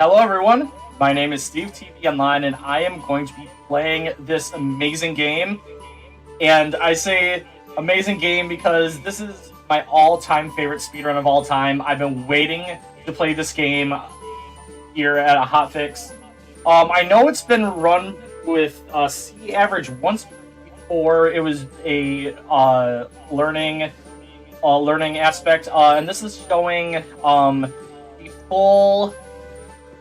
Hello everyone, my name is Steve TV Online and I am going to be playing this amazing game. And I say amazing game because this is my all-time favorite speedrun of all time. I've been waiting to play this game here at a hotfix. I know it's been run with C average once before. It was a learning aspect, and this is showing the full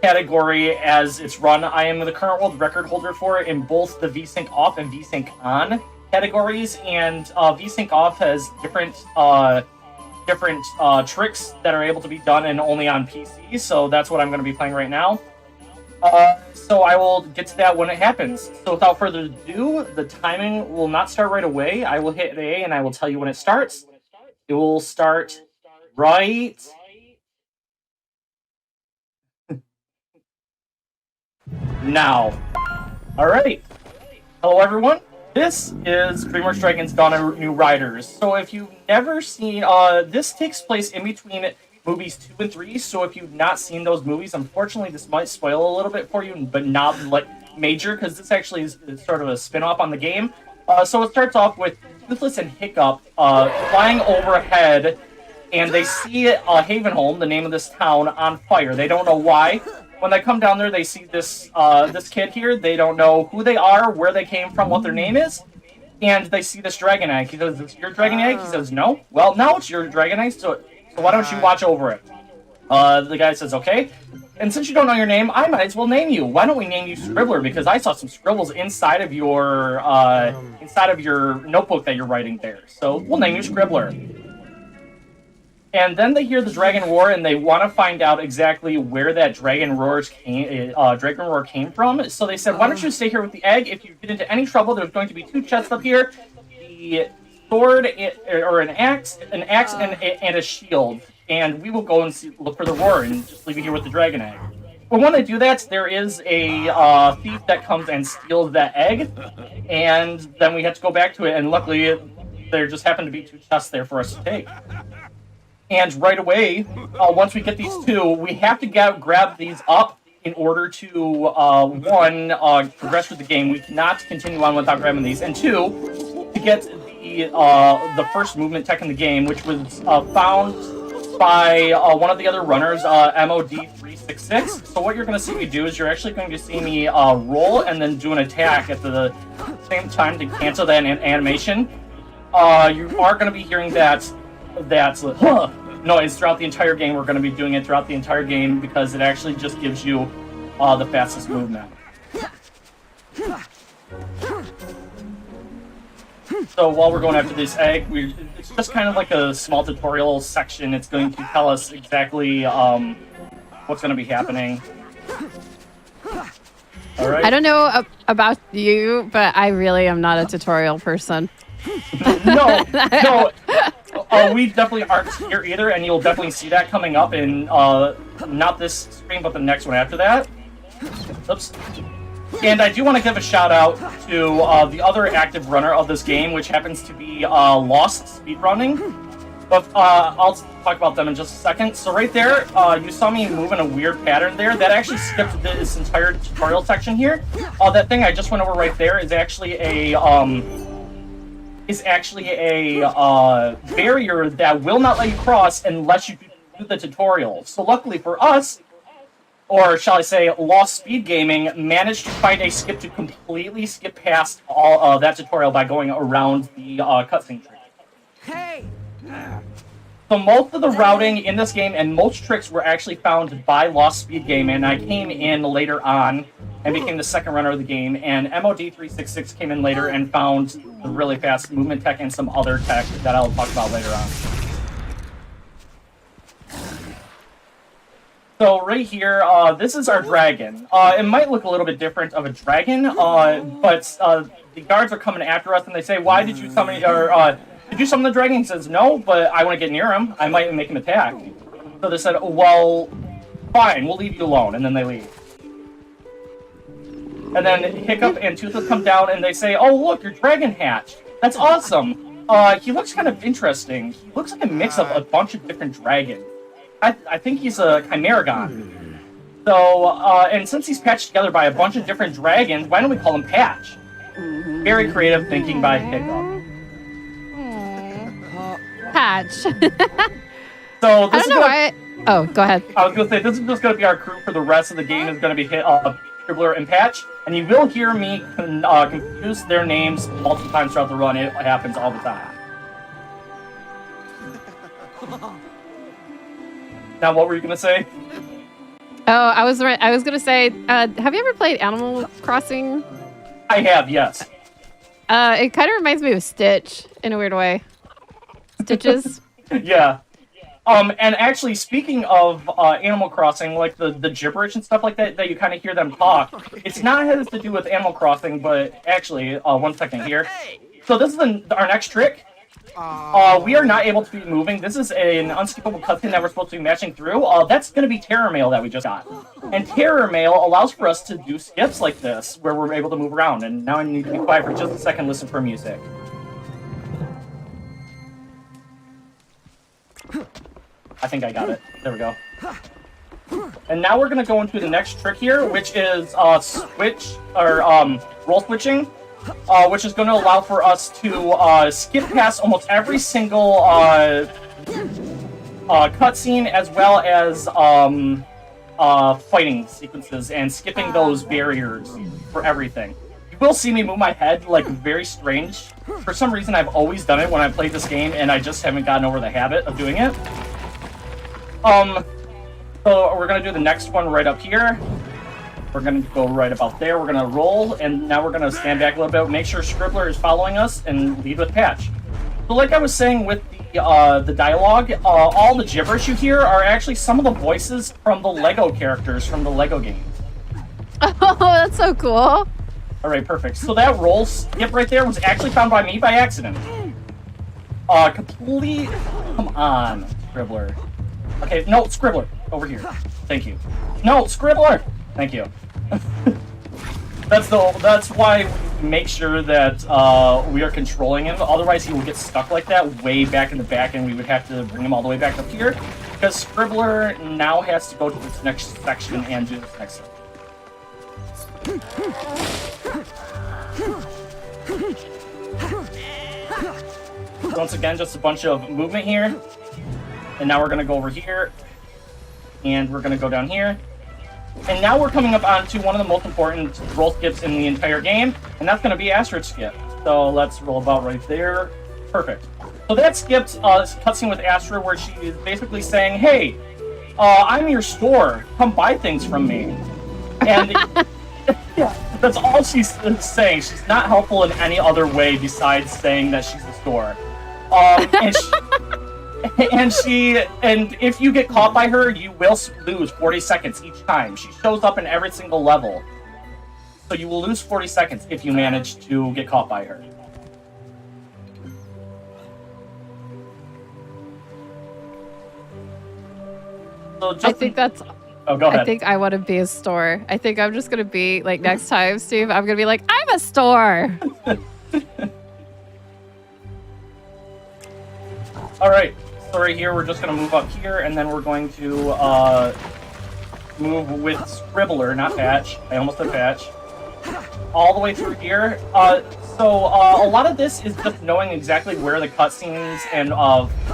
category as it's run. I am the current world record holder for it in both the VSync off and VSync on categories, and VSync off has different tricks that are able to be done and only on PC, so that's what I'm going to be playing right now. So I will get to that when it happens. So without further ado, the timing will not start right away. I will hit A and I will tell you when it starts. It will start right now. Alright. Hello everyone. This is Dreamworks Dragons Dawn of New Riders. So if you've never seen, this takes place in between movies 2 and 3, so if you've not seen those movies, unfortunately this might spoil a little bit for you, but not like major, because this actually is sort of a spin-off on the game. So it starts off with Toothless and Hiccup flying overhead, and they see Havenholm, the name of this town, on fire. They don't know why. When they come down there, they see this this kid here. They don't know who they are, where they came from, what their name is, and they see this dragon egg. He says, "It's your dragon egg?" He says, "No." "Well, now it's your dragon egg, so why don't you watch over it?" The guy says, "Okay. And since you don't know your name, I might as well name you. Why don't we name you Scribbler? Because I saw some scribbles inside of your notebook that you're writing there. So we'll name you Scribbler." And then they hear the dragon roar, and they want to find out exactly where that dragon roar came from. So they said, "Why don't you stay here with the egg? If you get into any trouble, there's going to be 2 chests up here: the sword or an axe and a shield. And we will go and look for the roar and just leave you here with the dragon egg." But when they do that, there is a thief that comes and steals that egg, and then we have to go back to it. And luckily, there just happened to be 2 chests there for us to take. And right away, once we get these 2, we have to grab these up in order to, progress with the game. We cannot continue on without grabbing these. And 2, to get the first movement tech in the game, which was found by one of the other runners, MOD366. So what you're going to see me do is you're actually going to see me roll and then do an attack at the same time to cancel that animation. You are going to be hearing that noise throughout the entire game. We're going to be doing it throughout the entire game because it actually just gives you the fastest movement. So while we're going after this egg, it's just kind of like a small tutorial section. It's going to tell us exactly what's going to be happening. All right. I don't know about you, but I really am not a tutorial person. No. We definitely aren't here either, and you'll definitely see that coming up in not this screen, but the next one after that. Oops. And I do want to give a shout out to the other active runner of this game, which happens to be Lost Speedrunning. But I'll talk about them in just a second. So right there, you saw me move in a weird pattern there. That actually skipped this entire tutorial section here. That thing I just went over right there is actually a barrier that will not let you cross unless you do the tutorial. So luckily for us, or shall I say, Lost Speed Gaming managed to find a skip to completely skip past all that tutorial by going around the cutscene tree. Hey! So most of the routing in this game and most tricks were actually found by Lost Speed Gaming, and I came in later on and became the second runner of the game, and MOD366 came in later and found the really fast movement tech and some other tech that I'll talk about later on. So right here, this is our dragon. It might look a little bit different of a dragon, but the guards are coming after us, and they say, "Why did you summon?" Did you summon the dragon? He says, "No, but I want to get near him. I might make him attack." So they said, "Well, fine, we'll leave you alone," and then they leave. And then Hiccup and Toothless come down, and they say, "Oh, look, your dragon hatched. That's awesome. He looks kind of interesting. He looks like a mix of a bunch of different dragons. I think he's a Chimeragon." So, and since he's patched together by a bunch of different dragons, why don't we call him Patch? Very creative thinking by Hiccup. Patch. So I don't know why. Oh, go ahead. I was going to say, this is just going to be our crew for the rest of the game. Is going to be Scribbler and Patch. And you will hear me confuse their names multiple times throughout the run. It happens all the time. Now, what were you going to say? Oh, I was gonna say, have you ever played Animal Crossing? I have, yes. It kind of reminds me of Stitch in a weird way. Stitches. Yeah. And actually, speaking of Animal Crossing, like the gibberish and stuff like that you kind of hear them talk, it's not has to do with Animal Crossing, but actually, 1 second here. So this is our next trick. We are not able to be moving. This is an unskippable cutscene that we're supposed to be matching through. That's going to be Terror Mail that we just got. And Terror Mail allows for us to do skips like this, where we're able to move around. And now I need to be quiet for just a second, listen for music. I think I got it. There we go. And now we're going to go into the next trick here, which is roll switching. Which is going to allow for us to skip past almost every single cutscene, as well as fighting sequences, and skipping those barriers for everything. You will see me move my head, like, very strange. For some reason, I've always done it when I played this game, and I just haven't gotten over the habit of doing it. So we're going to do the next one right up here. We're going to go right about there. We're going to roll, and now we're going to stand back a little bit, make sure Scribbler is following us, and lead with Patch. So like I was saying with the dialogue, all the gibberish you hear are actually some of the voices from the Lego characters from the Lego games. Oh, that's so cool. All right, perfect. So that roll skip right there was actually found by me by accident. Come on, Scribbler. Okay, no, Scribbler, over here. Thank you. No, Scribbler! Thank you. That's why we make sure that we are controlling him. Otherwise, he will get stuck like that way back in the back, and we would have to bring him all the way back up here. Because Scribbler now has to go to this next section and do this next section. Once again, just a bunch of movement here. And now we're going to go over here. And we're going to go down here. And now we're coming up onto one of the most important roll skips in the entire game, and that's going to be Astrid skip. So let's roll about right there. Perfect. So that skips cutscene with Astrid, where she is basically saying, "Hey, I'm your store. Come buy things from me." And yeah, that's all she's saying. She's not helpful in any other way besides saying that she's the store. And if you get caught by her, you will lose 40 seconds each time. She shows up in every single level. So you will lose 40 seconds if you manage to get caught by her. So I think that's... Oh, go ahead. I think I want to be a store. I think I'm just going to be, like, next time, Steve, I'm going to be like, I'm a store! Alright. So right here, we're just going to move up here, and then we're going to move with Scribbler, not Patch. I almost said Patch. All the way through here. So a lot of this is just knowing exactly where the cutscenes and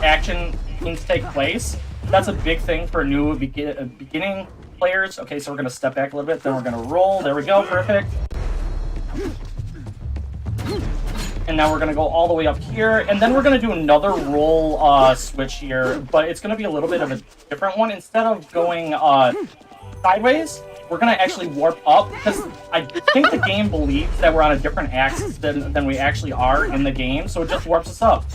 action scenes take place. That's a big thing for new beginning players. Okay, so we're going to step back a little bit, then we're going to roll. There we go, perfect. And now we're going to go all the way up here, and then we're going to do another roll switch here, but it's going to be a little bit of a different one. Instead of going sideways, we're going to actually warp up, because I think the game believes that we're on a different axis than we actually are in the game, so it just warps us up.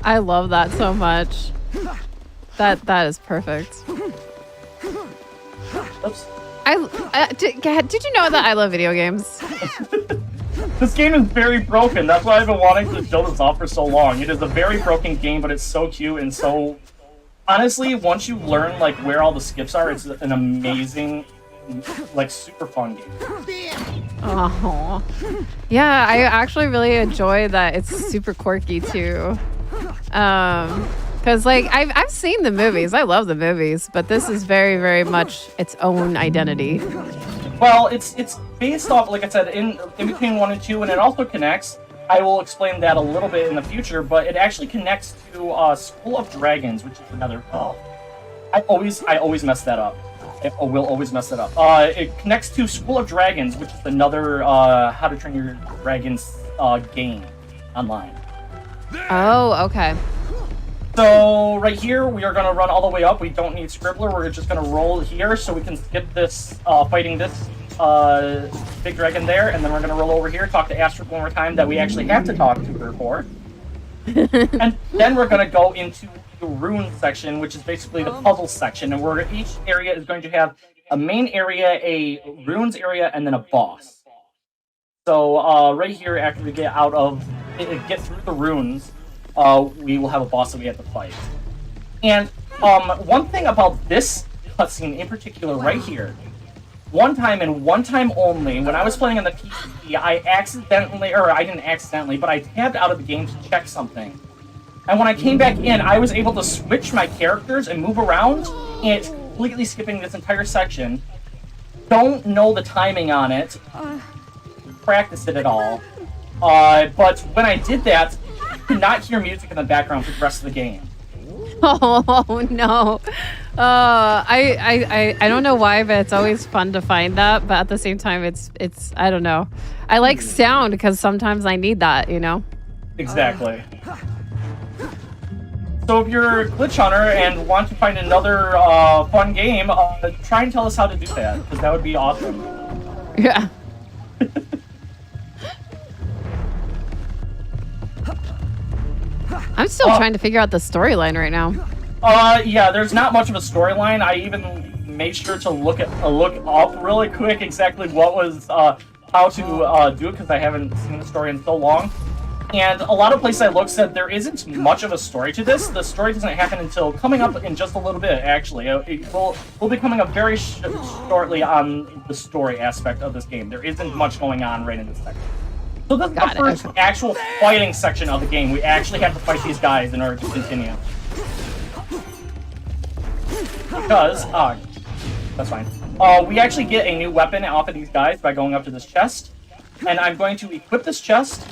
I love that so much. That is perfect. Oops. Did you know that I love video games? This game is very broken. That's why I've been wanting to show this off for so long. It is a very broken game, but it's so cute and so... Honestly, once you learn like where all the skips are, it's an amazing, like, super fun game. Oh, yeah. I actually really enjoy that. It's super quirky too. Because Because like I've seen the movies. I love the movies, but this is very, very much its own identity. Well, it's based off, like I said, in between 1 and 2, and it also connects. I will explain that a little bit in the future, but it actually connects to School of Dragons, which is another. Oh, I always mess that up. I will always mess that up. It connects to School of Dragons, which is another How to Train Your Dragons game online. Oh, okay. So right here, we are going to run all the way up. We don't need Scribbler. We're just going to roll here so we can skip this, fighting this big dragon there. And then we're going to roll over here, talk to Astrid one more time that we actually have to talk to her for. And then we're going to go into the rune section, which is basically the puzzle section. And each area is going to have a main area, a runes area, and then a boss. So right here, after we get through the runes, we will have a boss that we have to fight. And one thing about this cutscene in particular right here, one time and one time only, when I was playing on the PC, I didn't accidentally, but I tabbed out of the game to check something. And when I came back in, I was able to switch my characters and move around, and it's completely skipping this entire section. Don't know the timing on it. Practice it at all. But when I did that, I could not hear music in the background for the rest of the game. Oh no. I don't know why, but it's always fun to find that. But at the same time, it's I don't know. I like sound because sometimes I need that, you know. Exactly. So if you're a glitch hunter and want to find another fun game, try and tell us how to do that, because that would be awesome. Yeah. I'm still trying to figure out the storyline right now. Yeah, there's not much of a storyline. I even made sure to look up really quick exactly what was how to do it, because I haven't seen the story in so long. And a lot of places I looked said there isn't much of a story to this. The story doesn't happen until coming up in just a little bit, actually. We'll be coming up very shortly on the story aspect of this game. There isn't much going on right in this section. So this is the first actual fighting section of the game. We actually have to fight these guys in order to continue. Because, that's fine. We actually get a new weapon off of these guys by going up to this chest. And I'm going to equip this chest.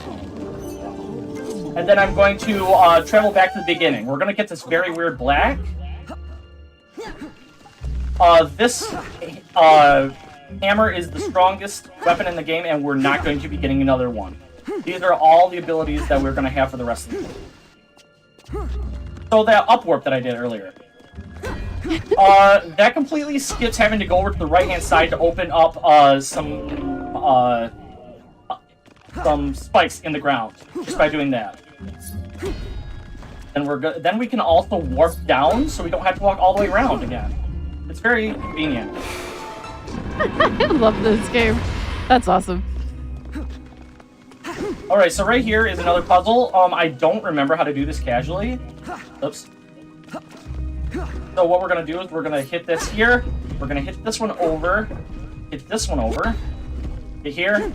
And then I'm going to travel back to the beginning. We're going to get this very weird black. This hammer is the strongest weapon in the game, and we're not going to be getting another one. These are all the abilities that we're going to have for the rest of the game. So that upwarp that I did earlier. That completely skips having to go over to the right-hand side to open up some spikes in the ground, just by doing that. And then we can also warp down, so we don't have to walk all the way around again. It's very convenient. I love this game. That's awesome. Alright, so right here is another puzzle. I don't remember how to do this casually. Oops. So what we're going to do is we're going to hit this here. We're going to hit this one over. Hit this one over. Hit here.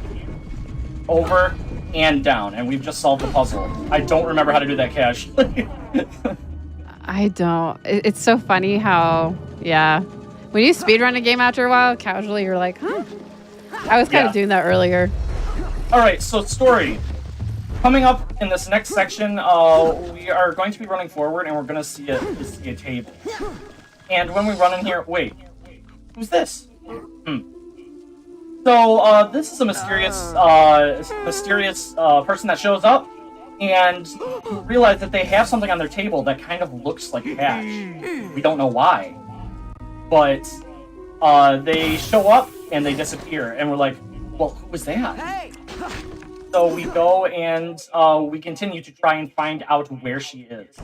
Over. And down. And we've just solved the puzzle. I don't remember how to do that casually. I don't. It's so funny how, yeah. When you speedrun a game after a while, casually, you're like, huh? I was kind of doing that earlier. Alright, so story. Coming up in this next section, we are going to be running forward, and we're going to see a table. And when we run in here... Wait. Who's this? So, this is a mysterious person that shows up, and realize that they have something on their table that kind of looks like cash. We don't know why. But they show up and they disappear, and we're like, well, who was that? So we go and we continue to try and find out where she is.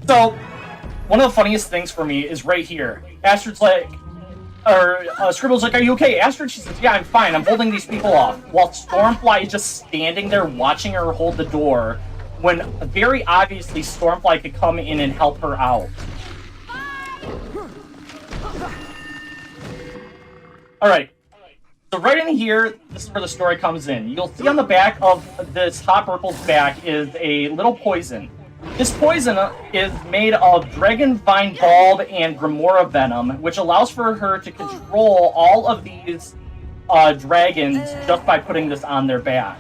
So one of the funniest things for me is right here. Astrid's like, Scribble's like, are you okay? Astrid, she says, yeah, I'm fine. I'm holding these people off. While Stormfly is just standing there watching her hold the door, when very obviously Stormfly could come in and help her out. Alright, so right in here, this is where the story comes in. You'll see on the back of this Hot Purple's back is a little poison. This poison is made of Dragon Vine Bulb and Grimoire Venom, which allows for her to control all of these dragons just by putting this on their back.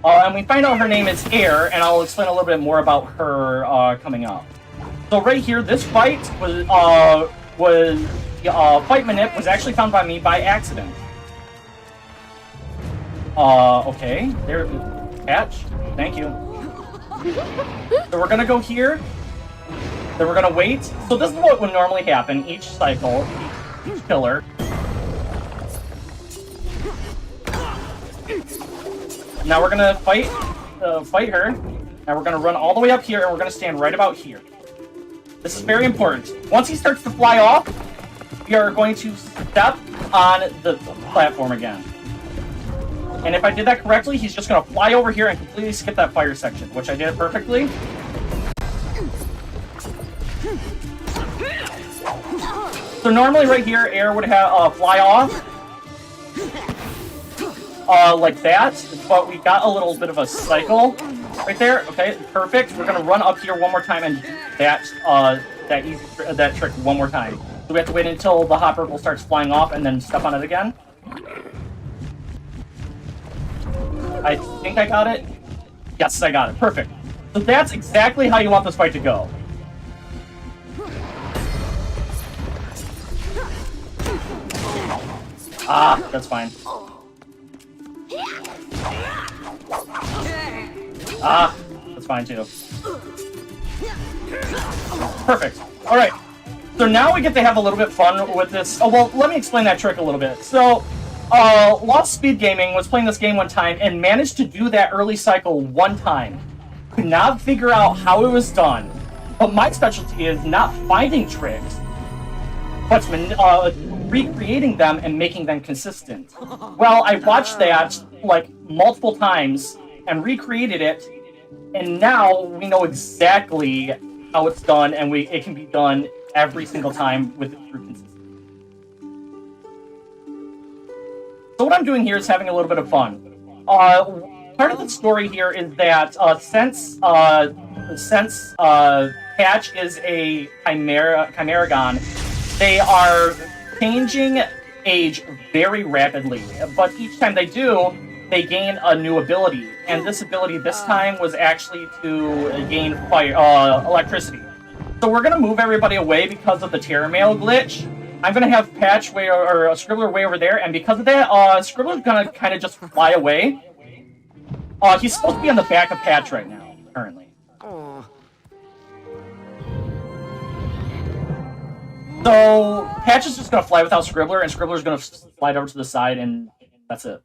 And we find out her name is Air, and I'll explain a little bit more about her coming up. So right here, this fight was fight manip was actually found by me by accident. Okay, there, catch. Thank you. So we're gonna go here. Then we're gonna wait. So this is what would normally happen each cycle, each pillar. Now we're gonna fight her. Now we're gonna run all the way up here, and we're gonna stand right about here. This is very important. Once he starts to fly off, we are going to step on the platform again. And if I did that correctly, he's just gonna fly over here and completely skip that fire section, which I did perfectly. So normally right here, Air would have fly off. Like that, but we got a little bit of a cycle right there. Okay, perfect. We're gonna run up here one more time and do that trick one more time. So we have to wait until the hot purple starts flying off and then step on it again. I think I got it. Yes, I got it. Perfect. So that's exactly how you want this fight to go. Ah, that's fine. Ah, that's fine too. Perfect. Alright. So now we get to have a little bit fun with this. Oh, well, let me explain that trick a little bit. So, Lost Speed Gaming was playing this game one time and managed to do that early cycle one time. Could not figure out how it was done. But my specialty is not finding tricks, but recreating them and making them consistent. Well, I watched that like multiple times and recreated it, and now we know exactly how it's done, and it can be done every single time with true consistency. So what I'm doing here is having a little bit of fun. Part of the story here is that since Patch is a Chimeragon, they are changing age very rapidly, but each time they do, they gain a new ability, and this ability this time was actually to gain fire, electricity. So we're gonna move everybody away because of the Terramail glitch. I'm gonna have Patch way or Scribbler way over there, and because of that, Scribbler's gonna kind of just fly away. He's supposed to be on the back of Patch right now, currently. So Patch is just gonna fly without Scribbler, and Scribbler's gonna slide over to the side, and that's it.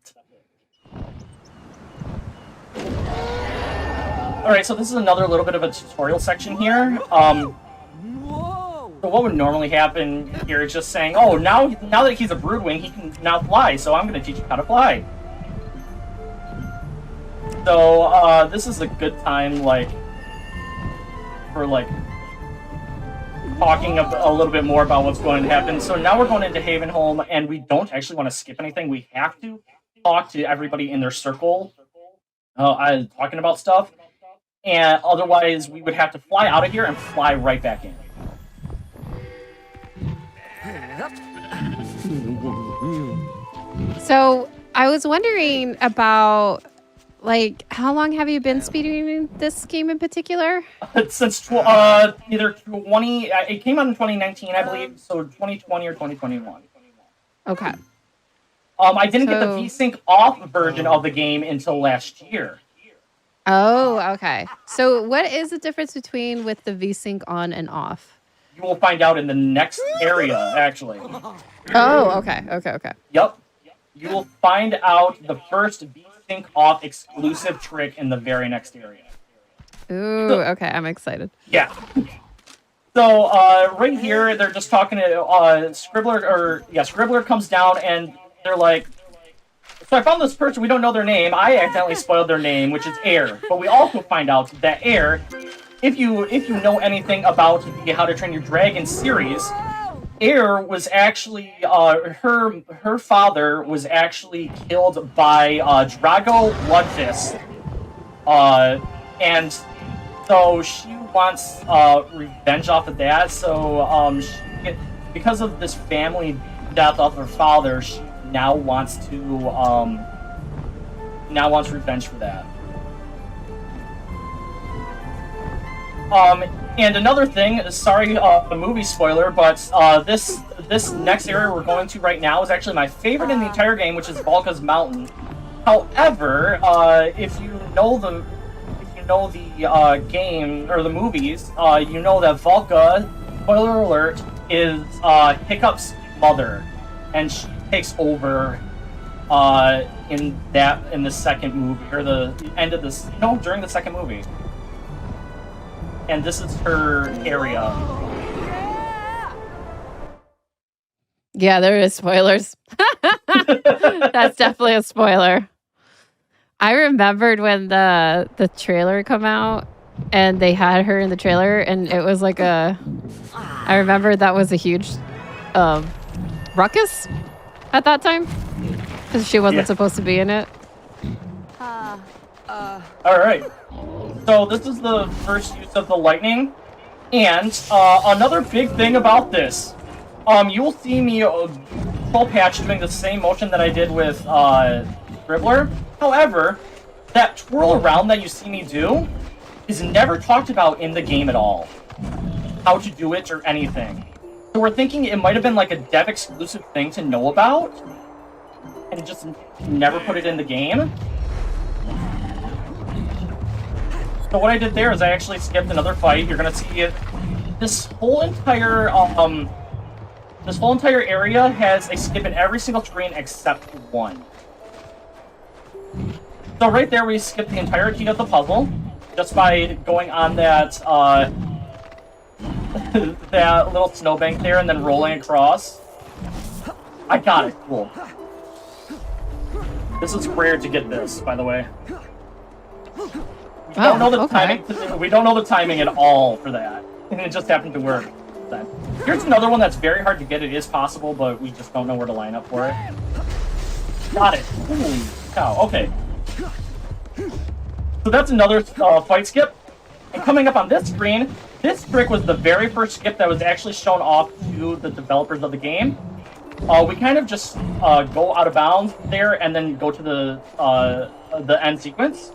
Alright, so this is another little bit of a tutorial section here. So what would normally happen here is just saying, oh, now that he's a Broodwing, he can now fly, so I'm going to teach him how to fly. So, this is a good time, like, for, like, talking a little bit more about what's going to happen. So now we're going into Havenholm, and we don't actually want to skip anything. We have to talk to everybody in their circle, talking about stuff. And otherwise, we would have to fly out of here and fly right back in. So, I was wondering about, like, how long have you been speedrunning this game in particular? Since either 20... It came out in 2019, I believe, so 2020 or 2021. Okay. I didn't get the VSync off version of the game until last year. Oh, okay. So what is the difference between with the VSync on and off? You will find out in the next area, actually. Oh, okay. Yep. You will find out the first VSync off exclusive trick in the very next area. Ooh, okay. I'm excited. Yeah. So, right here, they're just talking to Scribbler, Scribbler comes down, and they're like, so I found this person, we don't know their name. I accidentally spoiled their name, which is Air. But we also find out that Air, if you know anything about the How to Train Your Dragon series, Air was actually, her father was actually killed by Drago Bloodfist. And so wants revenge off of that. So because of this family death of her father, she now wants revenge for that. And another thing, sorry, a movie spoiler, but this next area we're going to right now is actually my favorite in the entire game, which is Volka's Mountain. However, if you know the game or the movies, you know that Volka, spoiler alert, is Hiccup's mother, and she takes over in the second movie, or the end of this, during the second movie. And this is her area. Yeah, there is spoilers. That's definitely a spoiler. I remembered when the trailer come out and they had her in the trailer, and it was like I remember that was a huge ruckus at that time because she wasn't supposed to be in it. All right. So this is the first use of the lightning, and another big thing about this, you will see me full patch doing the same motion that I did with Dribbler. However, that twirl around that you see me do is never talked about in the game at all. How to do it or anything. So we're thinking it might have been like a dev exclusive thing to know about, and just never put it in the game. So what I did there is I actually skipped another fight. You're gonna see it. This whole entire area has a skip in every single screen except one. So right there, we skipped the entirety of the puzzle just by going on that that little snowbank there and then rolling across. I got it. Cool. This is rare to get this, by the way. We don't know the timing. We don't know the timing at all for that, and it just happened to work. Here's another one that's very hard to get. It is possible, but we just don't know where to line up for it. Got it. Holy cow. Okay. So that's another fight skip. And coming up on this screen, this trick was the very first skip that was actually shown off to the developers of the game. We kind of just go out of bounds there and then go to the end sequence.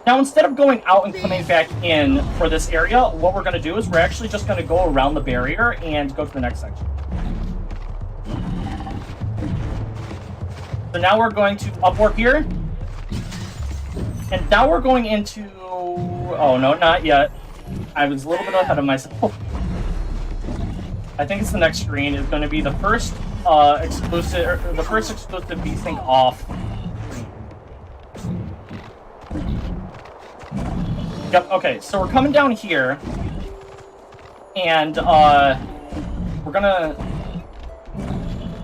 Now, instead of going out and coming back in for this area, what we're going to do is we're actually just going to go around the barrier and go to the next section. So now we're going to upwarp here. And now we're going into... Oh, no, not yet. I was a little bit ahead of myself. I think it's the next screen. It's going to be the first exclusive VSync off. Yep, okay, so we're coming down here, and we're gonna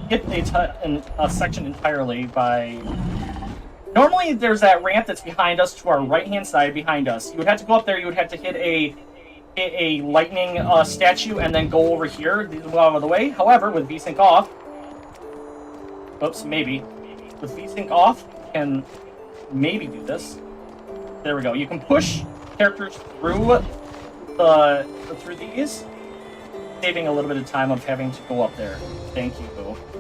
hit a section entirely by... Normally there's that ramp that's behind us to our right-hand side behind us. You would have to go up there, you would have to hit a lightning statue and then go over here, move out of the way. However, with VSync off... Oops, maybe. With VSync off, you can maybe do this. There we go. You can push characters through these, saving a little bit of time of having to go up there. Thank you.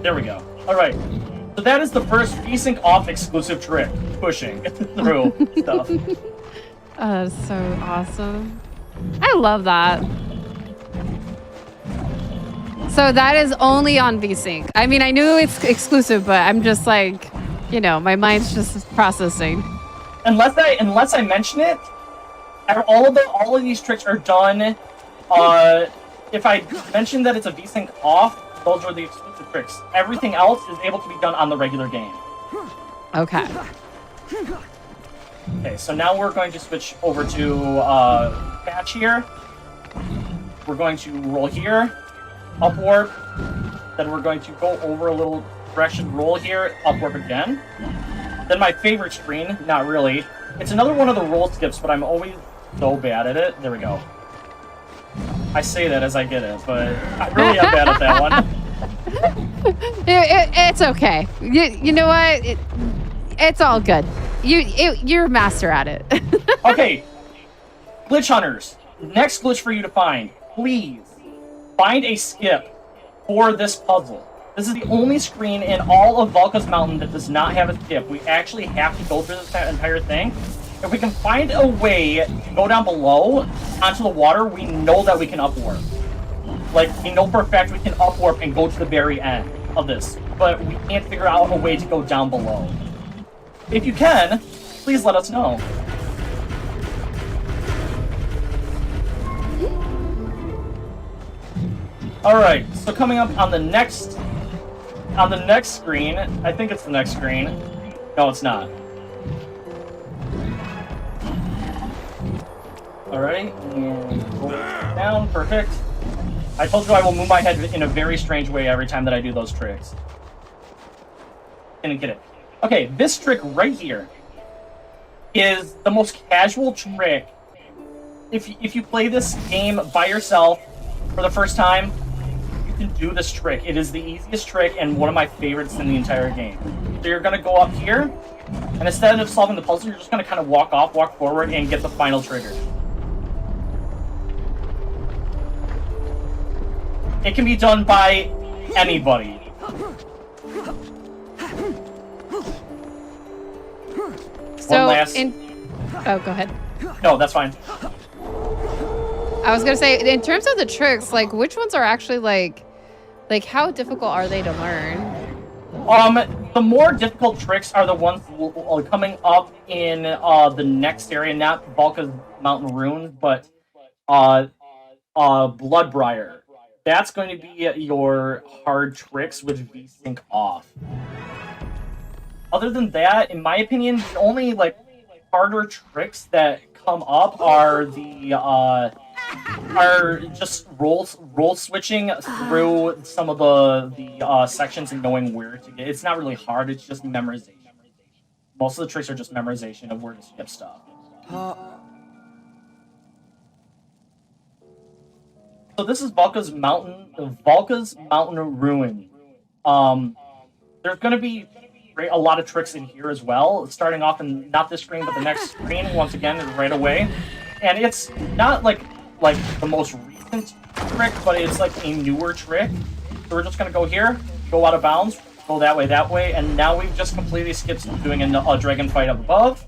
There we go. All right. So that is the first VSync off exclusive trick, pushing through stuff. Oh, that's so awesome. I love that. So that is only on VSync. I mean, I knew it's exclusive, but I'm just like, my mind's just processing. Unless I mention it, all of these tricks are done. If I mention that it's a VSync off, those are the exclusive tricks. Everything else is able to be done on the regular game. Okay. Okay, so now we're going to switch over to patch here. We're going to roll here, upwarp. Then we're going to go over a little direction, roll here, upwarp again. Then my favorite screen, not really. It's another one of the roll skips, but I'm always so bad at it. There we go. I say that as I get it, but I really am bad at that one. It's okay. You know what? It's all good. You're a master at it. Okay. Glitch hunters, next glitch for you to find. Please find a skip for this puzzle. This is the only screen in all of Valka's Mountain that does not have a skip. We actually have to go through this entire thing. If we can find a way to go down below onto the water, we know that we can upwarp. Like, we know for a fact we can upwarp and go to the very end of this. But we can't figure out a way to go down below. If you can, please let us know. Alright, so coming up on the next screen, I think it's the next screen. No, it's not. Alright, and roll down, perfect. I told you I will move my head in a very strange way every time that I do those tricks. Didn't get it. Okay, this trick right here is the most casual trick. If you play this game by yourself for the first time, you can do this trick. It is the easiest trick and one of my favorites in the entire game. So you're going to go up here, and instead of solving the puzzle, you're just going to kind of walk forward, and get the final trigger. It can be done by anybody. So, last... Oh, go ahead. No, that's fine. I was gonna say, in terms of the tricks, like, which ones are actually, like how difficult are they to learn? The more difficult tricks are the ones coming up in the next area, not Valka's Mountain Ruins, but Bloodbriar. That's going to be your hard tricks with V-Sync off. Other than that, in my opinion, the only like harder tricks that come up are the are just roll switching through some of the sections and knowing where to get. It's not really hard. It's just memorization. Most of the tricks are just memorization of where to skip stuff. So this is Valka's Mountain Ruin. There's going to be a lot of tricks in here as well, starting off in not this screen, but the next screen, once again, right away. And it's not like the most recent trick, but it's like a newer trick. So we're just going to go here, go out of bounds, go that way, and now we've just completely skipped doing a dragon fight up above.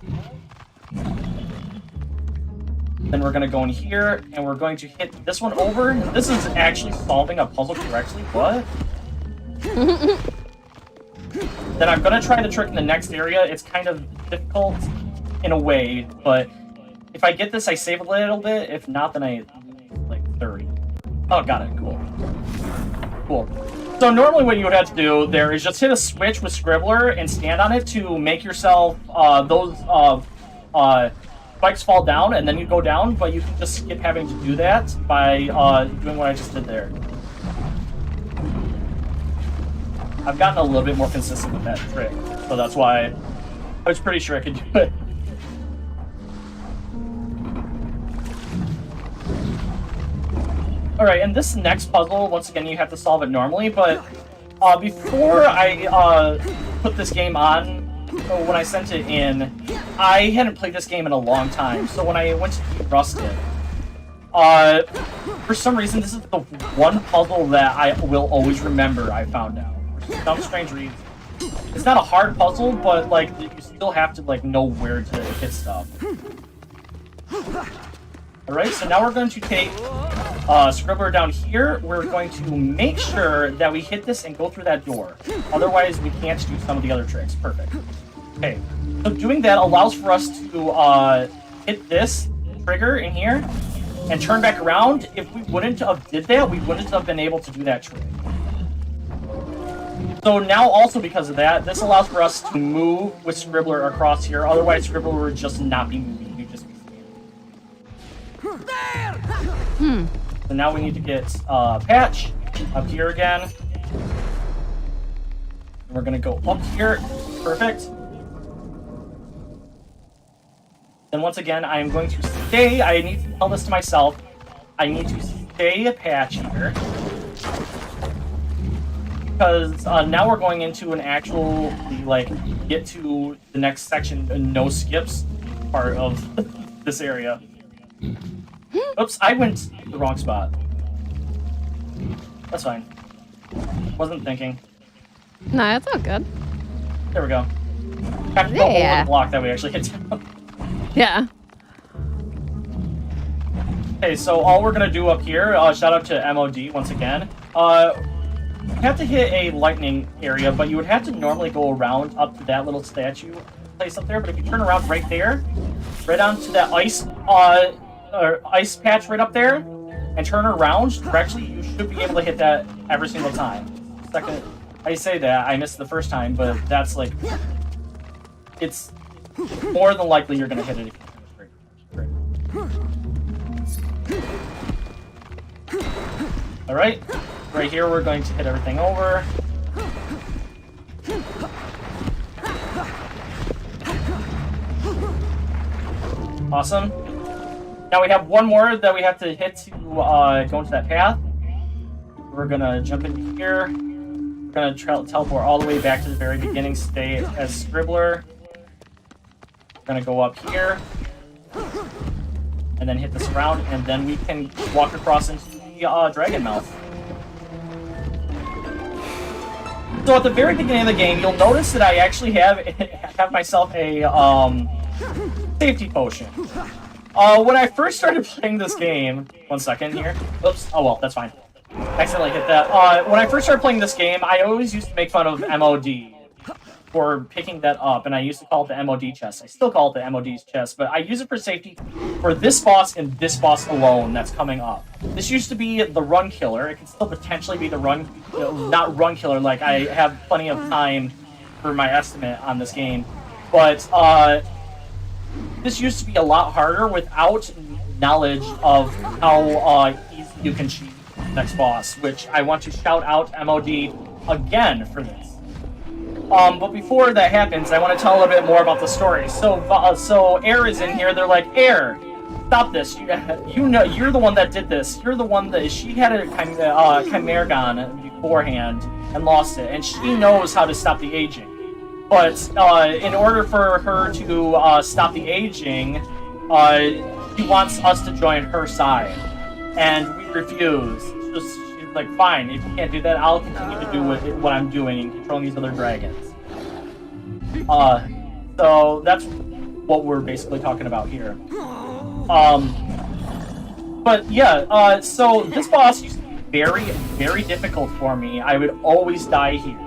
Then we're going to go in here, and we're going to hit this one over. This is actually solving a puzzle correctly. What? Then I'm going to try the trick in the next area. It's kind of difficult in a way, but if I get this, I save a little bit. If not, then I like 30. Oh, got it. Cool. Cool. So normally what you would have to do there is just hit a switch with Scribbler and stand on it to make yourself those spikes fall down, and then you go down, but you can just skip having to do that by doing what I just did there. I've gotten a little bit more consistent with that trick, so that's why I was pretty sure I could do it. Alright, and this next puzzle, once again, you have to solve it normally, but before I put this game on, when I sent it in, I hadn't played this game in a long time, so when I went to rust it, for some reason, this is the one puzzle that I will always remember, I found out. For some strange reason. It's not a hard puzzle, but, like, you still have to, like, know where to hit stuff. Alright, so now we're going to take Scribbler down here. We're going to make sure that we hit this and go through that door. Otherwise, we can't do some of the other tricks. Perfect. Okay, so doing that allows for us to hit this trigger in here and turn back around. If we wouldn't have did that, we wouldn't have been able to do that trick. So now also because of that, this allows for us to move with Scribbler across here. Otherwise, Scribbler would just not be moving. You'd just be standing. So now we need to get Patch up here again. And we're going to go up here. Perfect. Then once again, I am going to stay. I need to tell this to myself. I need to stay a Patch here. Because now we're going into an actual, like, get to the next section, no skips part of this area. Oops, I went to the wrong spot. That's fine. Wasn't thinking. No, it's all good. There we go. Have to go over Yeah. the block that we actually hit down. Yeah. Okay, so all we're gonna do up here, shout out to MOD once again. You have to hit a lightning area, but you would have to normally go around up to that little statue place up there. But if you turn around right there, right onto that ice patch right up there, and turn around directly, you should be able to hit that every single time. Second, I say that I missed the first time, but that's like, it's more than likely you're gonna hit it. All right. Right here, we're going to hit everything over. Awesome. Now we have one more that we have to hit to go into that path. We're gonna jump in here. We're gonna teleport all the way back to the very beginning state as Scribbler. We're gonna go up here. And then hit this round, and then we can walk across into the dragon mouth. So at the very beginning of the game, you'll notice that I actually have myself a safety potion. When I first started playing this game, 1 second here. Oops. Oh well, that's fine. Accidentally hit that. When I first started playing this game, I always used to make fun of MOD for picking that up, and I used to call it the MOD chest. I still call it the MOD's chest, but I use it for safety for this boss and this boss alone that's coming up. This used to be the run killer. It can still potentially be the run, not run killer, like I have plenty of time for my estimate on this game, but this used to be a lot harder without knowledge of how easy you can cheat the next boss, which I want to shout out MOD again for this. But before that happens, I want to tell a little bit more about the story. So Air is in here. They're like, Air, stop this. You know, you're the one that did this. You're the one that she had a Chimera gun beforehand and lost it, and she knows how to stop the aging. But in order for her to stop the aging, she wants us to join her side, and we refuse. She's like, fine, if you can't do that, I'll continue to do what I'm doing and controlling these other dragons. So that's what we're basically talking about here. But yeah, so this boss used to be very, very difficult for me. I would always die here.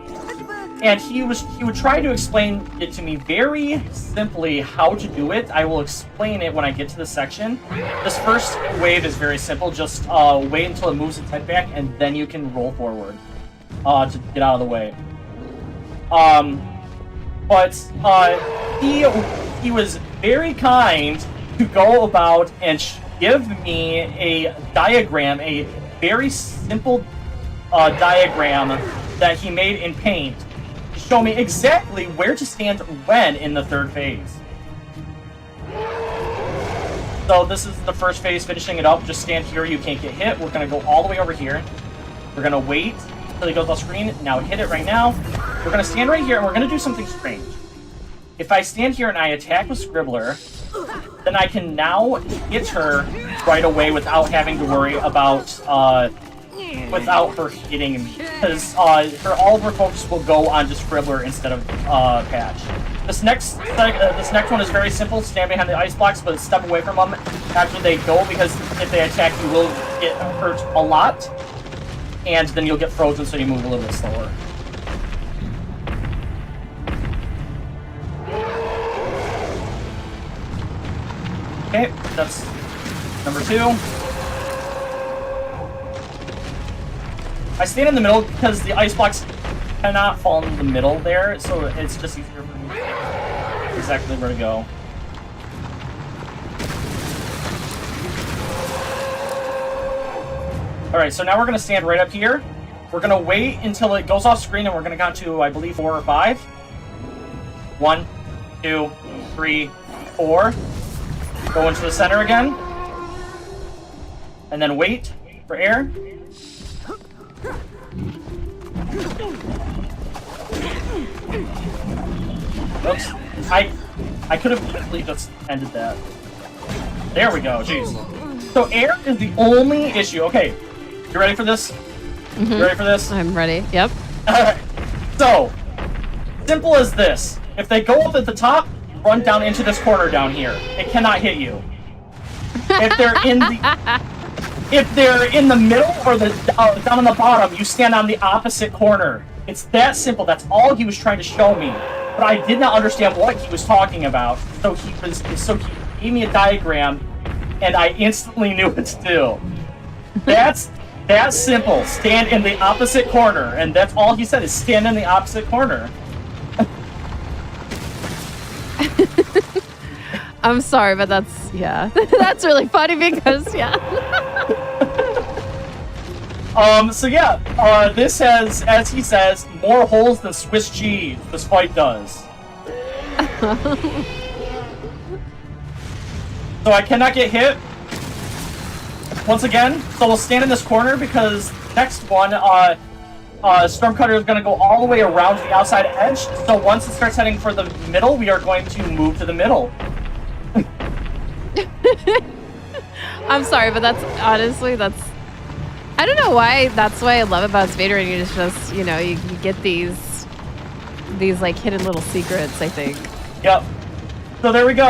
And he would try to explain it to me very simply how to do it. I will explain it when I get to the section. This first wave is very simple. Just wait until it moves its head back, and then you can roll forward to get out of the way. But he was very kind to go about and give me a diagram, a very simple diagram that he made in Paint. Show me exactly where to stand when in the third phase. So this is the first phase, finishing it up. Just stand here, you can't get hit. We're gonna go all the way over here. We're gonna wait until he goes off screen. Now hit it right now. We're gonna stand right here and we're gonna do something strange. If I stand here and I attack with Scribbler, then I can now hit her right away without having to worry about without her hitting me, because all of her focus will go on just Scribbler instead of Patch. This next one is very simple. Stand behind the ice blocks, but step away from them after they go, because if they attack, you will get hurt a lot, and then you'll get frozen, so you move a little bit slower. Okay, that's number 2. I stand in the middle because the ice blocks cannot fall in the middle there, so it's just easier for me to know exactly where to go. Alright, so now we're going to stand right up here. We're going to wait until it goes off screen, and we're going to count to, I believe, 4 or 5. 1, 2, 3, 4. Go into the center again. And then wait for air. Oops. I could have easily just ended that. There we go. Jeez. So air is the only issue. Okay, you ready for this? You ready for this? I'm ready. Yep. Alright. So, simple as this. If they go up at the top, run down into this corner down here. It cannot hit you. If they're in the middle or the down on the bottom, you stand on the opposite corner. It's that simple. That's all he was trying to show me. But I did not understand what he was talking about. So he gave me a diagram, and I instantly knew what to do. That's simple. Stand in the opposite corner, and that's all he said is stand in the opposite corner. I'm sorry, but that's that's really funny because So yeah, this has, as he says, more holes than Swiss cheese. This fight does. So I cannot get hit. Once again, so we'll stand in this corner because next one, Stormcutter is going to go all the way around the outside edge. So once it starts heading for the middle, we are going to move to the middle. I'm sorry, but that's honestly I don't know why. That's what I love about speedrunning. It's just you get these like hidden little secrets. I think. Yep. So there we go.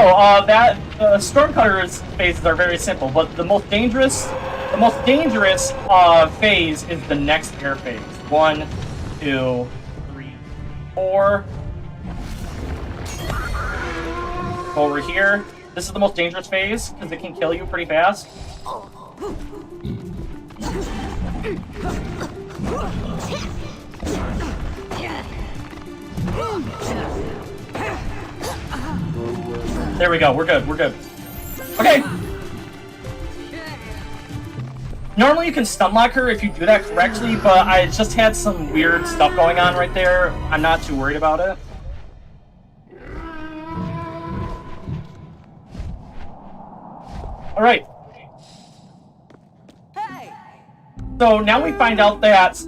That Stormcutter's phases are very simple, but the most dangerous phase is the next air phase. 1, 2, 3, 4. Over here. This is the most dangerous phase because it can kill you pretty fast. There we go. We're good. We're good. Okay. Normally you can stun lock her if you do that correctly, but I just had some weird stuff going on right there. I'm not too worried about it. All right. So now we find out that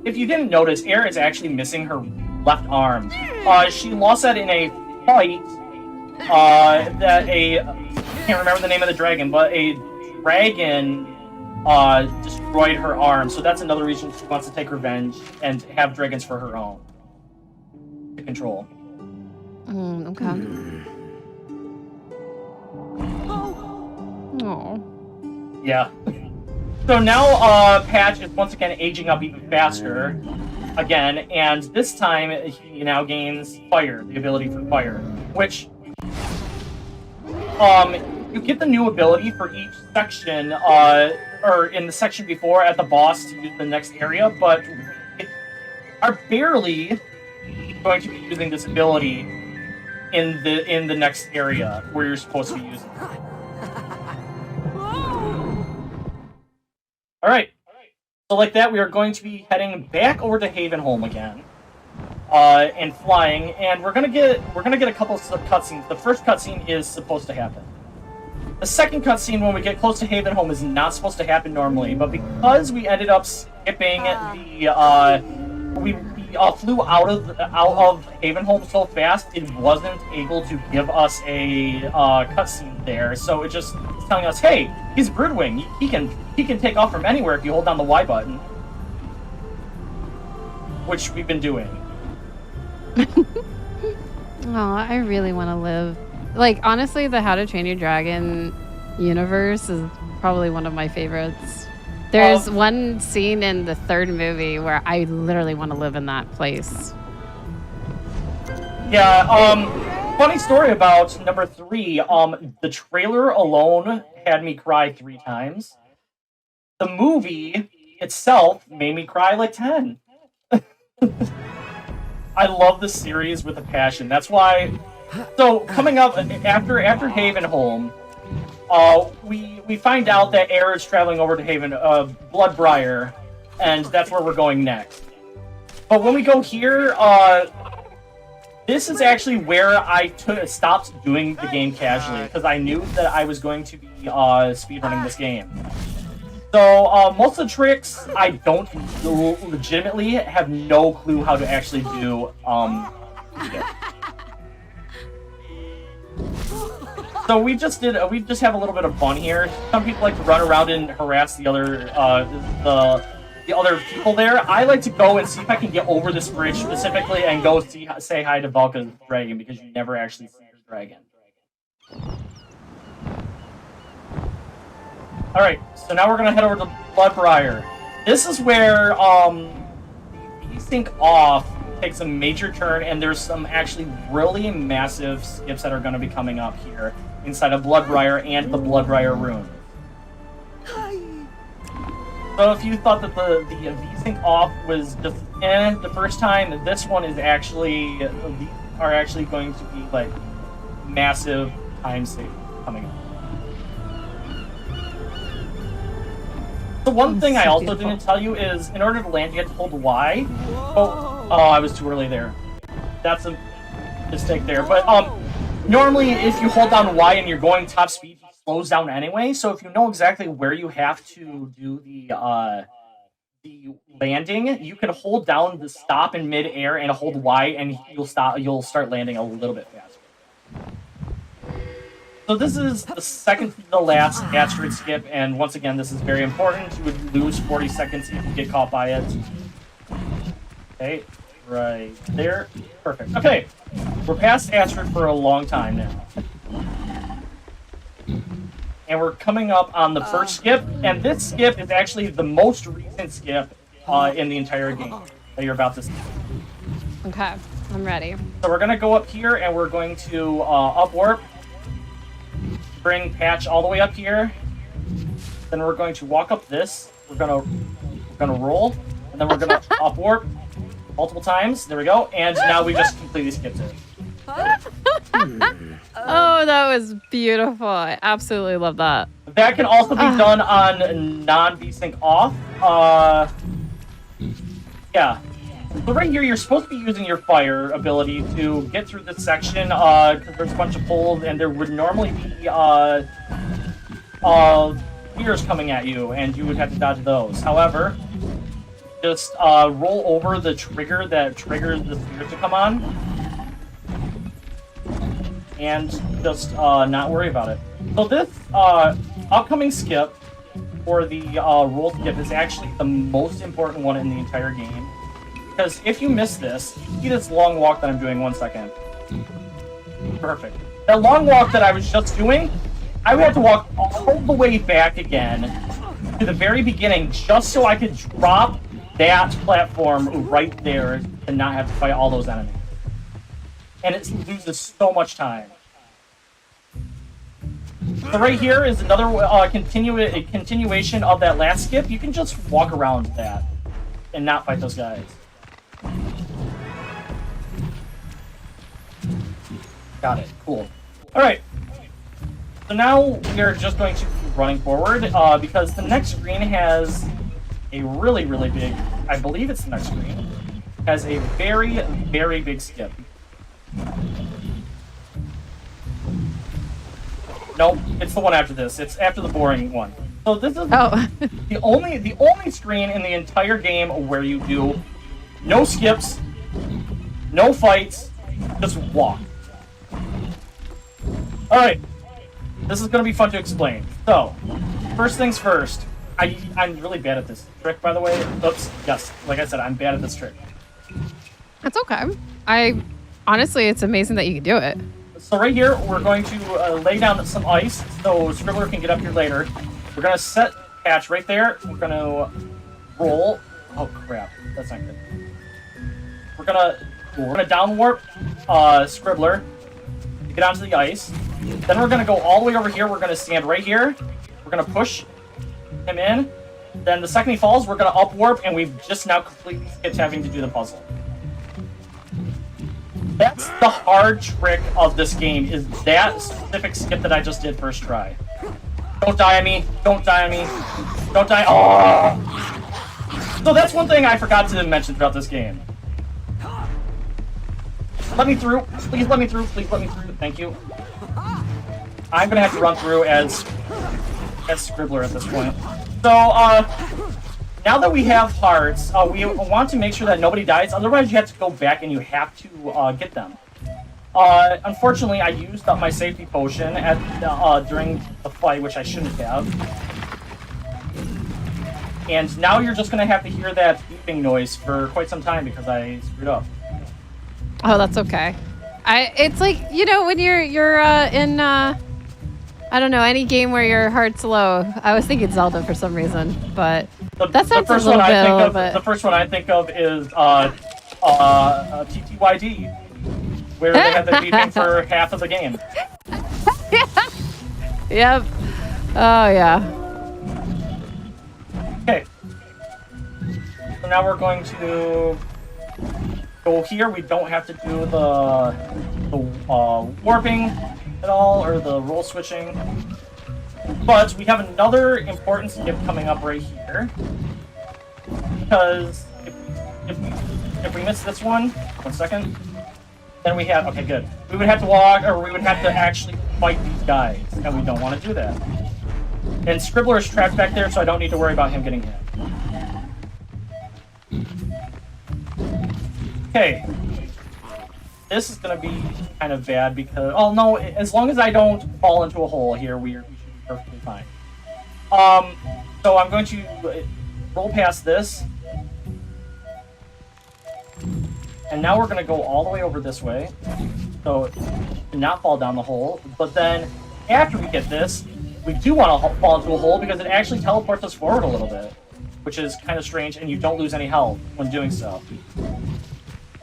if you didn't notice, Air is actually missing her left arm. She lost that in a fight that I can't remember the name of the dragon, but a dragon destroyed her arm. So that's another reason she wants to take revenge and have dragons for her own to control. Okay. Oh. Yeah. So now Patch is once again aging up even faster again, and this time he now gains fire, the ability for fire, which you get the new ability for each section, or in the section before at the boss to use the next area, but are barely going to be using this ability in the next area where you're supposed to be using it. Alright, so like that, we are going to be heading back over to Havenholm again, and flying, and we're gonna get a couple of cutscenes. The first cutscene is supposed to happen. The second cutscene, when we get close to Havenholm, is not supposed to happen normally, but because we ended up skipping we flew out of Havenholm so fast, it wasn't able to give us a cutscene there. So it just is telling us, hey, he's Broodwing. He can take off from anywhere if you hold down the Y button, which we've been doing. Oh, I really want to live. Like, honestly, the How to Train Your Dragon universe is probably one of my favorites. There's one scene in the third movie where I literally want to live in that place. Yeah, funny story about number 3. The trailer alone had me cry 3 times. The movie itself made me cry like 10. I love this series with a passion. That's why. So coming up after Havenholm, we find out that Air is traveling over to Bloodbriar, and that's where we're going next. But when we go here, this is actually where I stopped doing the game casually, because I knew that I was going to be speedrunning this game. So most of the tricks I don't legitimately have no clue how to actually do. So we just have a little bit of fun here. Some people like to run around and harass the other people there. I like to go and see if I can get over this bridge specifically and go say hi to Valka's dragon, because you never actually see her dragon. Alright, so now we're gonna head over to Bloodbriar. This is where the V-Sync off takes a major turn, and there's some actually really massive skips that are gonna be coming up here inside of Bloodbriar and the Bloodbriar rune. So if you thought that the V-Sync off was just the first time, this one is actually, these are actually going to be like massive time save coming up. The one thing I also didn't tell you is, in order to land, you have to hold Y. Oh, I was too early there. That's a mistake there. But normally, if you hold down Y and you're going top speed, he slows down anyway. So if you know exactly where you have to do the landing, you can hold down the stop in mid-air and hold Y, and you'll start landing a little bit faster. So this is the second to the last asteroid skip, and once again, this is very important. You would lose 40 seconds if you get caught by it. Okay, right there. Perfect. Okay, we're past asteroid for a long time now. And we're coming up on the first skip, and this skip is actually the most recent skip in the entire game that you're about to see. Okay, I'm ready. So we're going to go up here, and we're going to up warp. Bring Patch all the way up here. Then we're going to walk up this. We're gonna roll, and then we're gonna up warp multiple times. There we go. And now we just completely skipped it. Oh, that was beautiful. I absolutely love that. That can also be done on non-V-Sync off. Yeah. So right here, you're supposed to be using your fire ability to get through this section, because there's a bunch of poles, and there would normally be spears coming at you, and you would have to dodge those. However, just roll over the trigger that triggers the spears to come on, and just not worry about it. So this upcoming skip, for the roll skip, is actually the most important one in the entire game. Because if you miss this, you see this long walk that I'm doing, 1 second. Perfect. That long walk that I was just doing, I would have to walk all the way back again to the very beginning just so I could drop that platform right there and not have to fight all those enemies. And it loses so much time. So right here is another continuation of that last skip. You can just walk around that and not fight those guys. Got it. Cool. Alright. So now we are just going to keep running forward, because the next screen has a really, really big, I believe it's the next screen, has a very, very big skip. Nope, it's the one after this. It's after the boring one. So this is the only screen in the entire game where you do no skips, no fights, just walk. Alright, this is going to be fun to explain. So, first things first, I'm really bad at this trick, by the way. Oops, yes, like I said, I'm bad at this trick. That's okay. Honestly, it's amazing that you can do it. So right here, we're going to lay down some ice so Scribbler can get up here later. We're going to set Patch right there. We're going to roll. Oh crap, that's not good. We're gonna down warp Scribbler to get onto the ice. Then we're gonna go all the way over here. We're gonna stand right here. We're gonna push him in. Then the second he falls, we're gonna up warp, and we've just now completely skipped having to do the puzzle. That's the hard trick of this game, is that specific skip that I just did first try. Don't die on me. Don't die on me. Don't die. Oh! So that's one thing I forgot to mention throughout this game. Let me through. Please let me through. Please let me through. Thank you. I'm gonna have to run through as Scribbler at this point. So, now that we have hearts, we want to make sure that nobody dies. Otherwise, you have to go back and you have to get them. Unfortunately, I used up my safety potion during the fight, which I shouldn't have. And now you're just going to have to hear that beeping noise for quite some time because I screwed up. Oh, that's okay. It's like, you know, when you're in I don't know, any game where your heart's low. I was thinking Zelda for some reason, but that sounds a little bit. The first one I think of is TTYD, where they had the beeping for half of the game. Yeah. Yep. Oh yeah. Okay. So now we're going to go here. We don't have to do the warping at all, or the roll switching. But we have another important skip coming up right here. Because if we miss this one second, then we have, okay, good. We would have to walk, or we would have to actually fight these guys, and we don't want to do that. And Scribbler is trapped back there, so I don't need to worry about him getting hit. Okay. This is going to be kind of bad because... Oh, no, as long as I don't fall into a hole here, we should be perfectly fine. So I'm going to roll past this. And now we're going to go all the way over this way. So, to not fall down the hole. But then, after we get this, we do want to fall into a hole because it actually teleports us forward a little bit. Which is kind of strange, and you don't lose any health when doing so.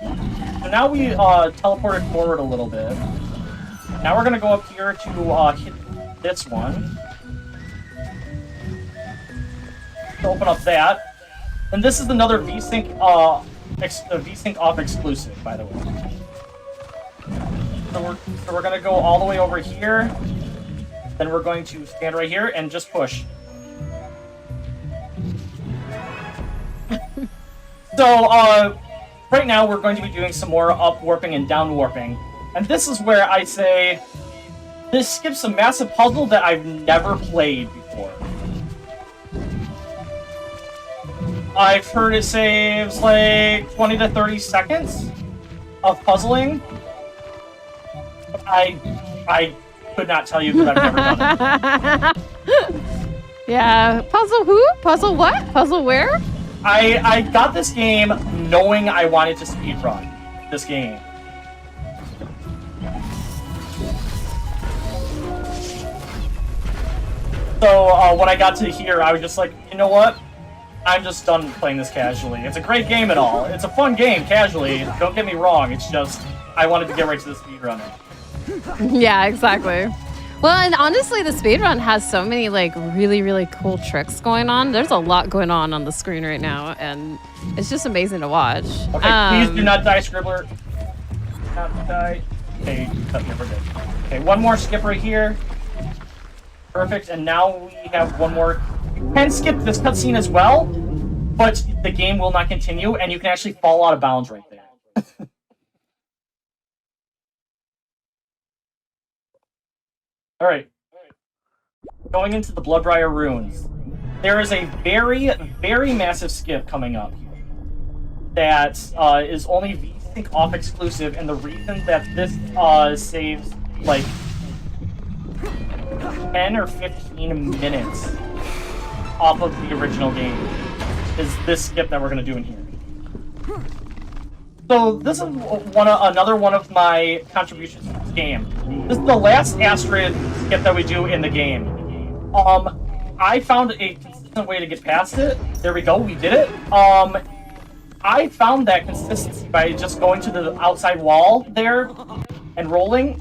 So now we teleported forward a little bit. Now we're going to go up here to hit this one. To open up that. And this is another VSync VSync off exclusive, by the way. So we're going to go all the way over here. Then we're going to stand right here and just push. So, right now we're going to be doing some more up warping and down warping. And this is where I say, this skips a massive puzzle that I've never played before. I've heard it saves like 20 to 30 seconds of puzzling. But I could not tell you because I've never done it. Yeah, puzzle who? Puzzle what? Puzzle where? I got this game knowing I wanted to speedrun this game. So when I got to here, I was just like, you know what? I'm just done playing this casually. It's a great game and all. It's a fun game, casually. Don't get me wrong. It's just, I wanted to get right to the speedrunning. Yeah, exactly. Well, and honestly, the speedrun has so many like really, really cool tricks going on. There's a lot going on the screen right now, and it's just amazing to watch. Okay, please do not die, Scribbler. Not die. Okay, we're good. Okay, one more skip right here. Perfect, and now we have one more. You can skip this cutscene as well, but the game will not continue, and you can actually fall out of bounds right there. Alright. Going into the Bloodbriar Ruins. There is a very, very massive skip coming up here that is only VSync off exclusive, and the reason that this saves like 10 or 15 minutes off of the original game is this skip that we're going to do in here. So this is another one of my contributions to this game. This is the last Astrid skip that we do in the game. I found a consistent way to get past it. There we go, we did it. I found that consistency by just going to the outside wall there and rolling.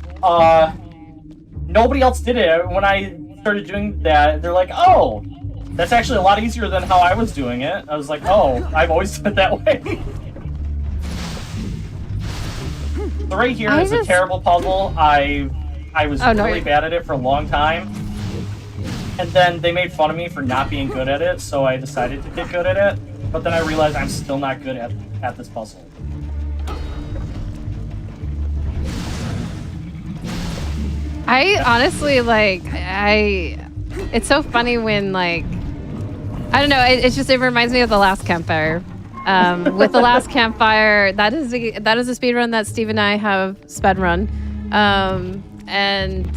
Nobody else did it. When I started doing that, they're like, oh, that's actually a lot easier than how I was doing it. I was like, oh, I've always done it that way. So right here is a terrible puzzle. I was really bad at it for a long time. And then they made fun of me for not being good at it, so I decided to get good at it. But then I realized I'm still not good at this puzzle. I honestly, it's so funny when, like, I don't know, it reminds me of the last campfire. With the last campfire, that is a speed run that Steve and I have sped run. And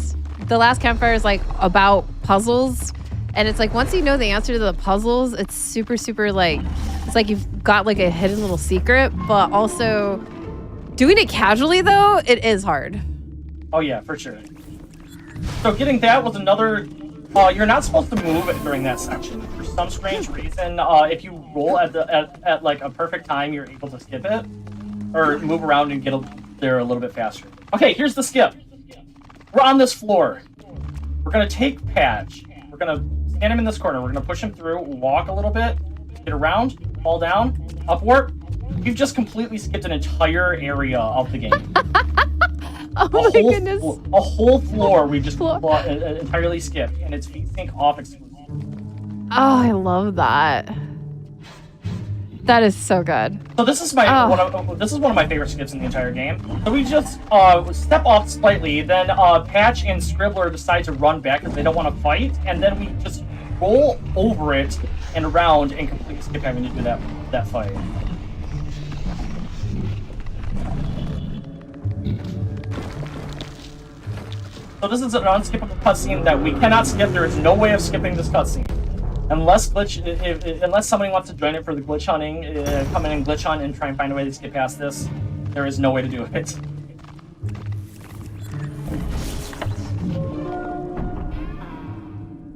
the last campfire is like about puzzles. And it's like once you know the answer to the puzzles, it's super, super like, it's like you've got like a hidden little secret, but also doing it casually though, it is hard. Oh yeah, for sure. So getting that was another, you're not supposed to move during that section. For some strange reason, if you roll at like a perfect time, you're able to skip it. Or move around and get there a little bit faster. Okay, here's the skip. We're on this floor. We're gonna take Patch. We're gonna stand him in this corner. We're gonna push him through, walk a little bit, get around, fall down, up warp. You've just completely skipped an entire area of the game. Oh my goodness. A whole floor we just entirely skipped, and it's VSync off exclusive. Oh, I love that. That is so good. So this is this is one of my favorite skips in the entire game. So we just step off slightly, then Patch and Scribbler decide to run back because they don't want to fight, and then we just roll over it and around and completely skip having to do that fight. So this is an unskippable cutscene that we cannot skip. There is no way of skipping this cutscene. Unless somebody wants to join it for the glitch hunting, come in and glitch hunt and try and find a way to skip past this, there is no way to do it.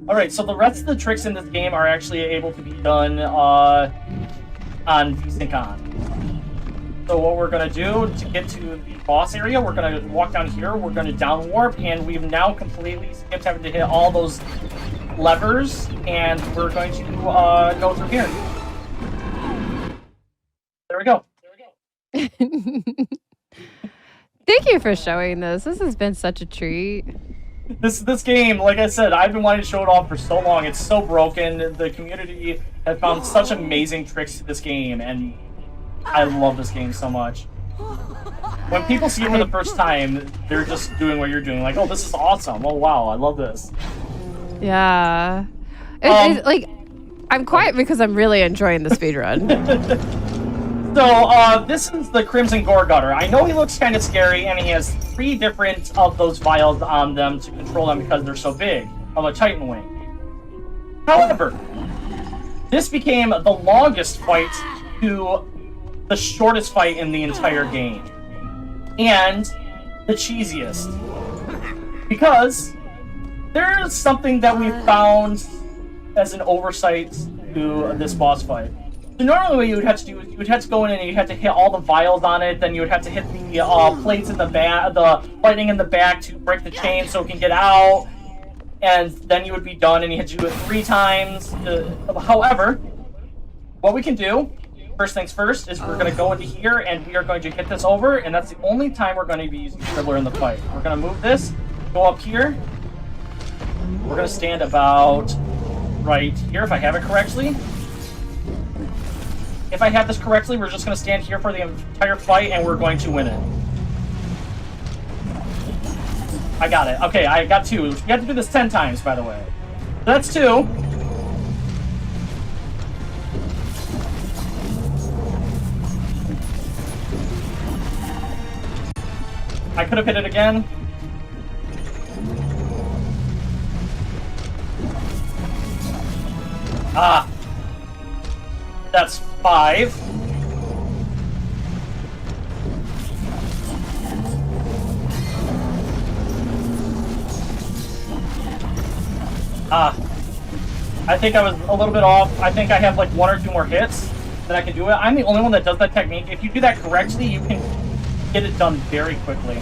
Alright, so the rest of the tricks in this game are actually able to be done on VSync on. So what we're going to do to get to the boss area, we're going to walk down here, we're going to down warp, and we've now completely skipped having to hit all those levers, and we're going to go through here. There we go. Thank you for showing this. This has been such a treat. This game, like I said, I've been wanting to show it off for so long. It's so broken. The community has found such amazing tricks to this game, and I love this game so much. When people see it for the first time, they're just doing what you're doing. Like, oh, this is awesome. Oh, wow, I love this. Yeah. It's like, I'm quiet because I'm really enjoying the speedrun. So, this is the Crimson Gore Gutter. I know he looks kind of scary, and he has 3 different of those vials on them to control them because they're so big, of a Titan Wing. However, this became the longest fight to the shortest fight in the entire game. And the cheesiest. Because there's something that we found as an oversight to this boss fight. So normally what you would have to do is you would have to go in and you had to hit all the vials on it, then you would have to hit the plates in the back, the lightning in the back to break the chain so it can get out, and then you would be done, and you had to do it 3 times. However, what we can do, first things first, is we're going to go into here and we are going to hit this over, and that's the only time we're going to be using Scribbler in the fight. We're going to move this, go up here. We're going to stand about right here if I have it correctly. If I have this correctly, we're just going to stand here for the entire fight, and we're going to win it. I got it. Okay, I got 2. We have to do this 10 times, by the way. That's 2. I could have hit it again. Ah. That's 5. Ah. I think I was a little bit off. I think I have like 1 or 2 more hits that I can do it. I'm the only one that does that technique. If you do that correctly, you can get it done very quickly.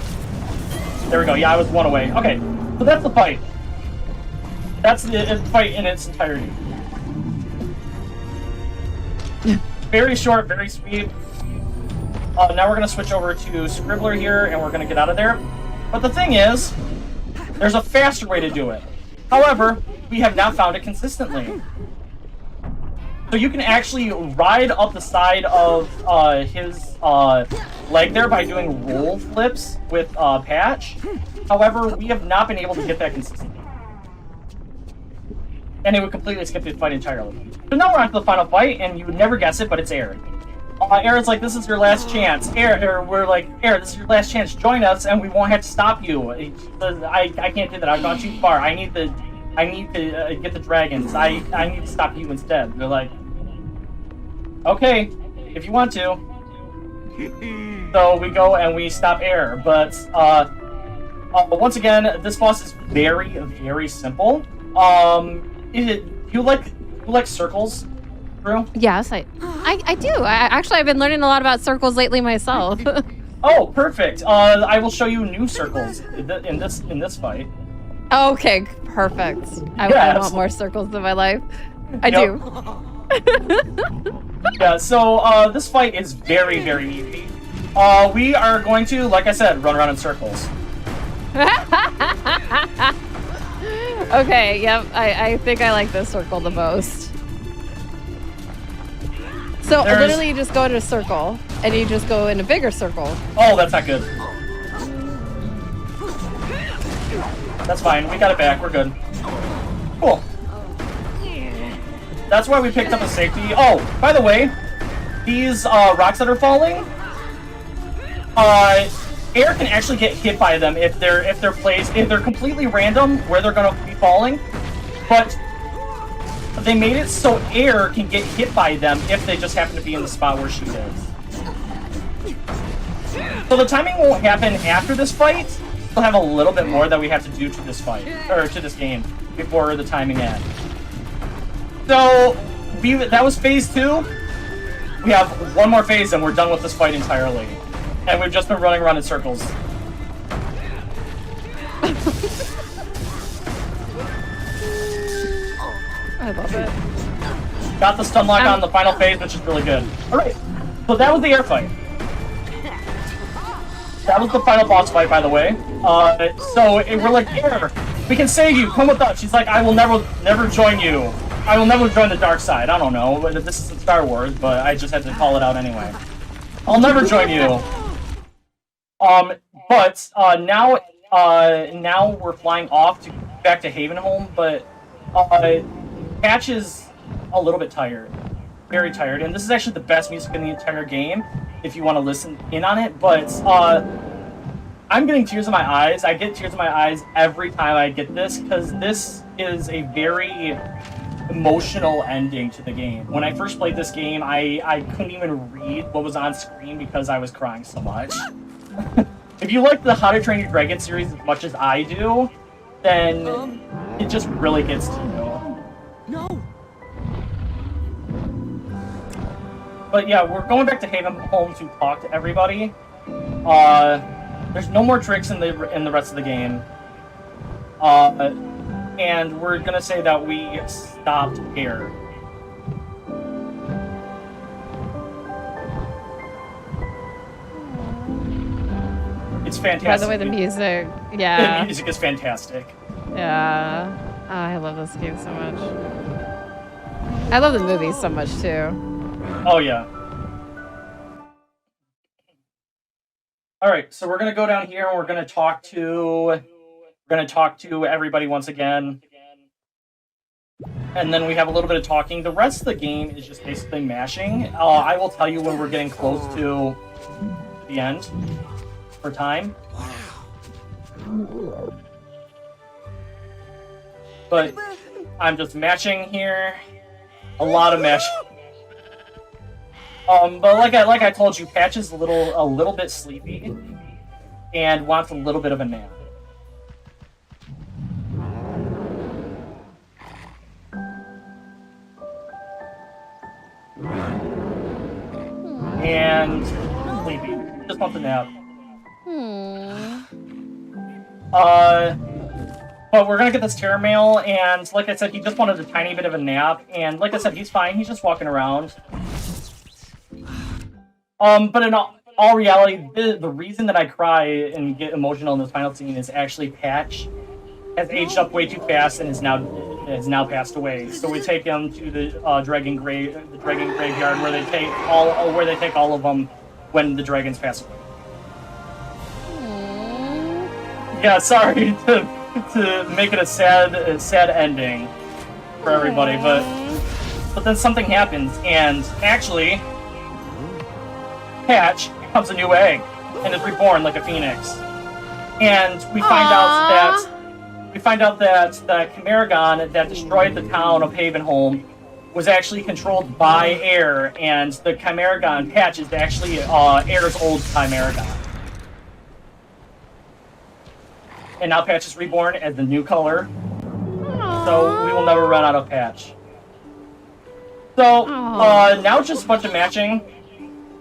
There we go. Yeah, I was 1 away. Okay, so that's the fight. That's the fight in its entirety. Very short, very sweet. Now we're going to switch over to Scribbler here, and we're going to get out of there. But the thing is, there's a faster way to do it. However, we have not found it consistently. So you can actually ride up the side of his leg there by doing roll flips with Patch. However, we have not been able to get that consistently. And it would completely skip the fight entirely. So now we're on to the final fight, and you would never guess it, but it's air. Air's like, this is your last chance. We're like, Air, this is your last chance. Join us, and we won't have to stop you. She says, I can't do that. I've gone too far. I need to get the dragons. I need to stop you instead. They're like, okay, if you want to. So we go and we stop Air, but once again, this boss is very, very simple. You like circles, Drew? Yes, I do. I've been learning a lot about circles lately myself. Oh, perfect. I will show you new circles in this fight. Okay, perfect. I want more circles in my life. I do. Yeah, so this fight is very, very easy. We are going to, like I said, run around in circles. Okay, yep. I think I like this circle the most. So literally you just go in a circle, and you just go in a bigger circle. Oh, that's not good. That's fine. We got it back. We're good. Cool. That's why we picked up a safety. Oh, by the way, these rocks that are falling, Air can actually get hit by them if they're completely random where they're gonna be falling, but they made it so Air can get hit by them if they just happen to be in the spot where she is. So the timing won't happen after this fight. We'll have a little bit more that we have to do to this fight, or to this game, before the timing ends. So that was phase 2. We have one more phase and we're done with this fight entirely. And we've just been running around in circles. I love it. Got the stun lock on the final phase, which is really good. Alright, so that was the Air fight. That was the final boss fight, by the way. We're like, Air, we can save you, come with us. She's like, I will never join you. I will never join the dark side. I don't know, this isn't Star Wars, but I just had to call it out anyway. I'll never join you. Now we're flying off back to Havenholm, but Patch is a little bit tired, very tired, and this is actually the best music in the entire game if you want to listen in on it. But I'm getting tears in my eyes. I get tears in my eyes every time I get this because this is a very emotional ending to the game. When I first played this game, I couldn't even read what was on screen because I was crying so much. If you like the How to Train Your Dragon series as much as I do, then it just really gets to you. No. But yeah, we're going back to Havenholm to talk to everybody. There's no more tricks in the rest of the game. And we're gonna say that we stopped Air. It's fantastic. By the way, the music, yeah. The music is fantastic. Yeah. Oh, I love this game so much. I love the movies so much too. Oh yeah. All right, so we're gonna go down here and we're gonna talk to everybody once again. And then we have a little bit of talking. The rest of the game is just basically mashing. I will tell you when we're getting close to the end for time. But I'm just mashing here. A lot of mashing. But like I told you, Patch is a little bit sleepy and wants a little bit of a nap. And sleepy. Just wants a nap. But we're gonna get this terror mail, and like I said, he just wanted a tiny bit of a nap, and like I said, he's fine, he's just walking around. But in all reality, the reason that I cry and get emotional in this final scene is actually Patch has aged up way too fast and is now passed away. So we take him to the dragon graveyard where they take all of them when the dragons pass away. Yeah, sorry to make it a sad ending for everybody, but then something happens, and actually patch becomes a new egg and is reborn like a phoenix. And we find out that the Chimeragon that destroyed the town of Havenholm was actually controlled by Air, and the Chimeragon patch is actually Air's old Chimeragon. And now Patch is reborn as the new color, so we will never run out of Patch. So now it's just a bunch of matching.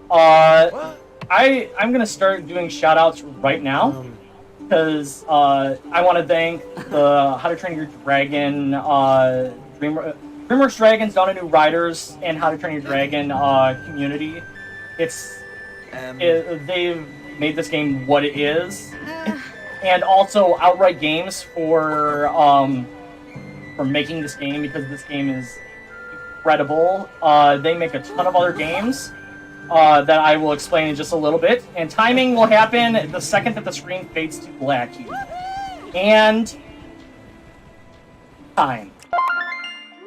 I'm gonna start doing shoutouts right now because I want to thank the How to Train Your Dragon Dreamworks Dragons, Dawn of New Riders, and How to Train Your Dragon community. They've made this game what it is, and also Outright Games for making this game, because this game is incredible. They make a ton of other games that I will explain in just a little bit, and timing will happen the second that the screen fades to black here. And time.